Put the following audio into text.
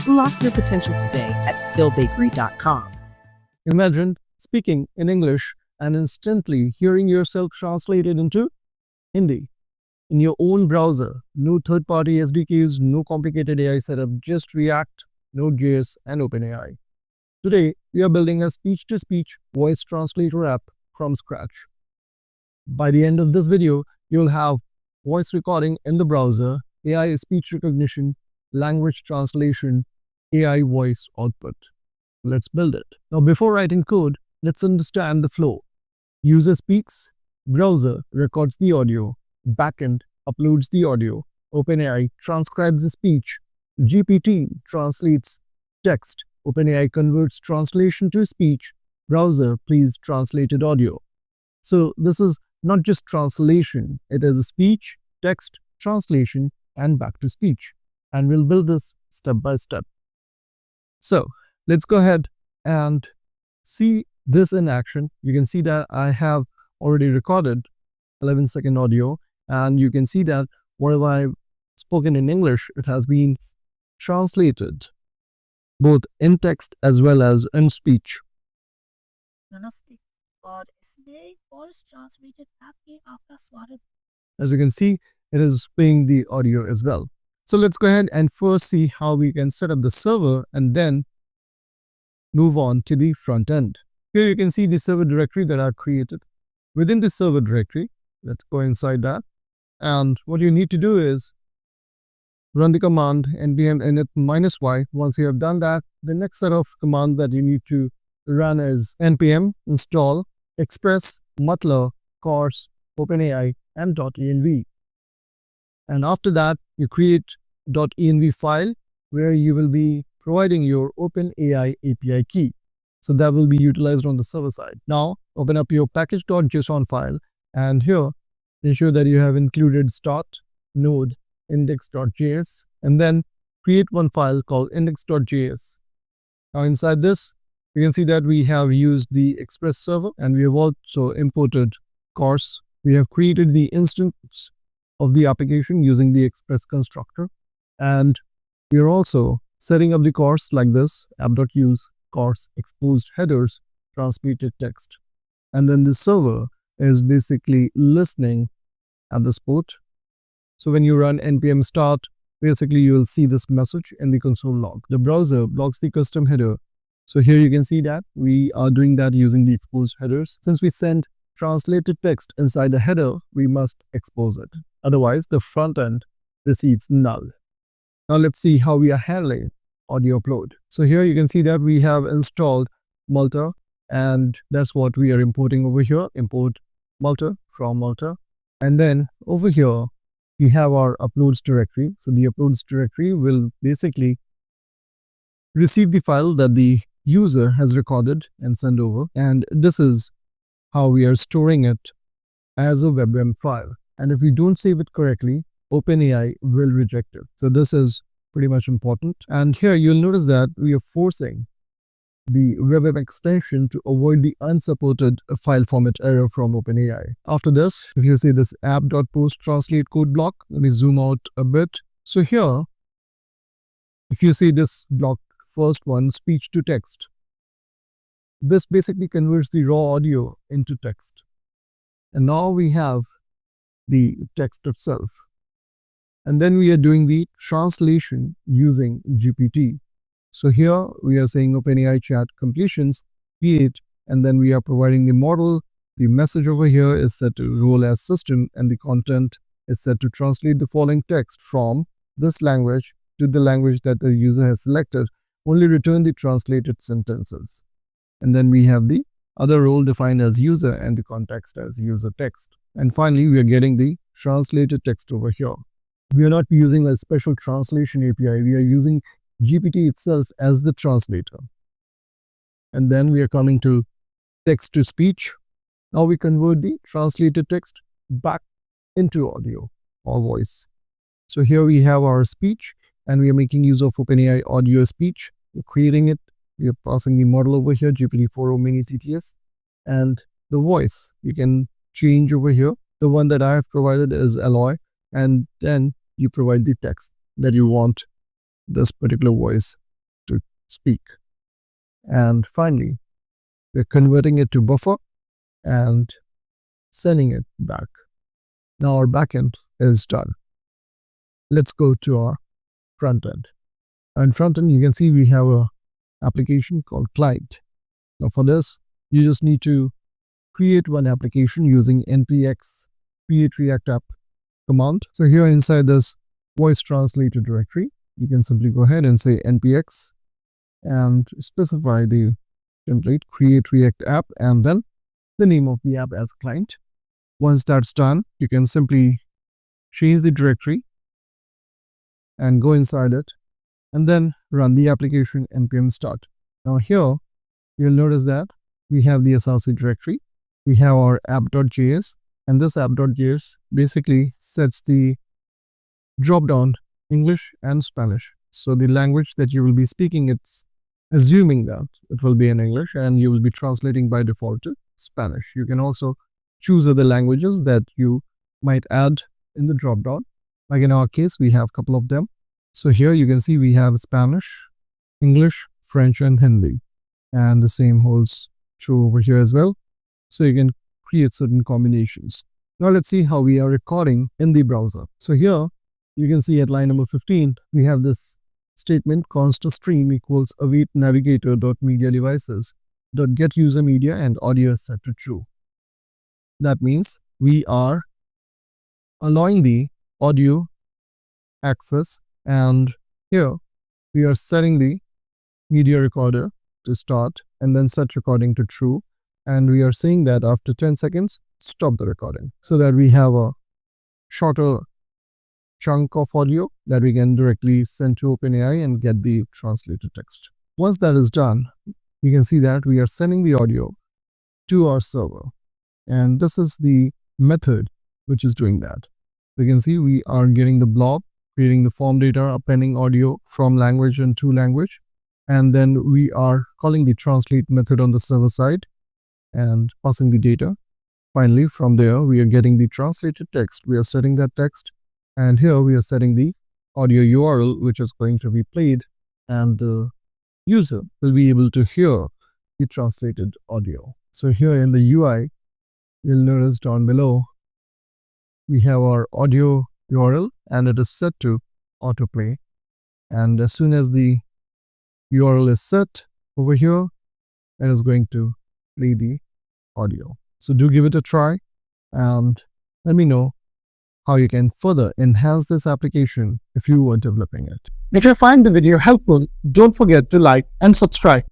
Unlock your potential today at skillbakery.com. Imagine speaking in English and instantly hearing yourself translated into Hindi in your own browser. No third-party SDKs, no complicated AI setup, just React, Node.js, and OpenAI. Today, we are building a speech-to-speech voice translator app from scratch. By the end of this video, you'll have voice recording in the browser, AI speech recognition, language translation, AI voice output. Let's build it. Now, before writing code, let's understand the flow. User speaks, browser records the audio, backend uploads the audio, OpenAI transcribes the speech, GPT translates text, OpenAI converts translation to speech, browser plays translated audio. So this is not just translation, it is a speech, text, translation, and back to speech. And we'll build this step by step. So let's go ahead and see this in action. You can see that I have already recorded 11-second audio, and you can see that whatever I've spoken in English, it has been translated both in text as well as in speech. As you can see, it is playing the audio as well. So let's go ahead and first see how we can set up the server and then move on to the front end. Here you can see the server directory that I created. Within the server directory, let's go inside that. And what you need to do is run the command npm init -y. Once you have done that, the next set of command that you need to run is npm install express muttler cors openai and .env. And after that, you create .env file where you will be providing your OpenAI API key. So that will be utilized on the server side. Now, open up your package.json file, and here, ensure that you have included start, node, index.js, and then create one file called index.js. Now, inside this, you can see that we have used the Express server, and we have also imported cors. We have created the instance of the application using the Express constructor, and we are also setting up the cors like this, app.use cors exposed headers translated text. And then the server is basically listening at this port. So when you run npm start, basically you will see this message in the console log. The browser blocks the custom header. So here you can see that we are doing that using the exposed headers. Since we send translated text inside the header, we must expose it. Otherwise, the front end receives null. Now let's see how we are handling audio upload. So here you can see that we have installed Malta, and that's what we are importing over here. Import Malta from Malta. And then over here, we have our uploads directory. So the uploads directory will basically receive the file that the user has recorded and send over. And this is how we are storing it as a WebM file. And if we don't save it correctly, OpenAI will reject it. So this is pretty much important. And here you'll notice that we are forcing the WebM extension to avoid the unsupported file format error from OpenAI. After this, if you see this app.post translate code block, let me zoom out a bit. So here, if you see this block, first one, speech to text, this basically converts the raw audio into text. And now we have the text itself. And then we are doing the translation using GPT. So here we are saying OpenAI chat completions, create, and then we are providing the model. The message over here is set to role as system, and the content is set to translate the following text from this language to the language that the user has selected. Only return the translated sentences. And then we have the other role defined as user and the context as user text. And finally, we are getting the translated text over here. We are not using a special translation API. We are using GPT itself as the translator. And then we are coming to text to speech. Now we convert the translated text back into audio or voice. So here we have our speech, and we are making use of OpenAI audio speech. We're creating it. We are passing the model over here, GPT-4o mini TTS. And the voice, you can change over here. The one that I have provided is Alloy, and then you provide the text that you want this particular voice speak. And finally, we're converting it to buffer and sending it back. Now our backend is done. Let's go to our front end. And front end, you can see we have a application called client. Now for this, you just need to create one application using npx create react app command. So here inside this voice translator directory, you can simply go ahead and say npx and specify the template create react app and then the name of the app as client. Once that's done, you can simply change the directory and go inside it and then run the application npm start. Now here you'll notice that we have the SRC directory, we have our app.js, and this app.js basically sets the drop down English and Spanish. So the language that you will be speaking, it's assuming that it will be in English and you will be translating by default to Spanish. You can also choose other languages that you might add in the drop down. Like in our case, we have a couple of them. So here you can see we have Spanish, English, French, and Hindi. And the same holds true over here as well. So you can create certain combinations. Now let's see how we are recording in the browser. So here you can see at line number 15, we have this statement const stream equals await navigator.media devices .get user media and audio is set to true. That means we are allowing the audio access, and here we are setting the media recorder to start and then set recording to true, and we are saying that after 10 seconds stop the recording so that we have a shorter chunk of audio that we can directly send to OpenAI and get the translated text. Once that is done, you can see that we are sending the audio to our server, and this is the method which is doing that. You can see we are getting the blob, creating the form data, appending audio from language and to language, and then we are calling the translate method on the server side and passing the data. Finally, from there we are getting the translated text. We are setting that text, and here we are setting the audio URL which is going to be played, and the user will be able to hear the translated audio. So here in the UI, you'll notice down below we have our audio URL and it is set to autoplay, and as soon as the URL is set over here, it is going to play the audio. So do give it a try and let me know how you can further enhance this application if you are developing it. If you find the video helpful, don't forget to like and subscribe.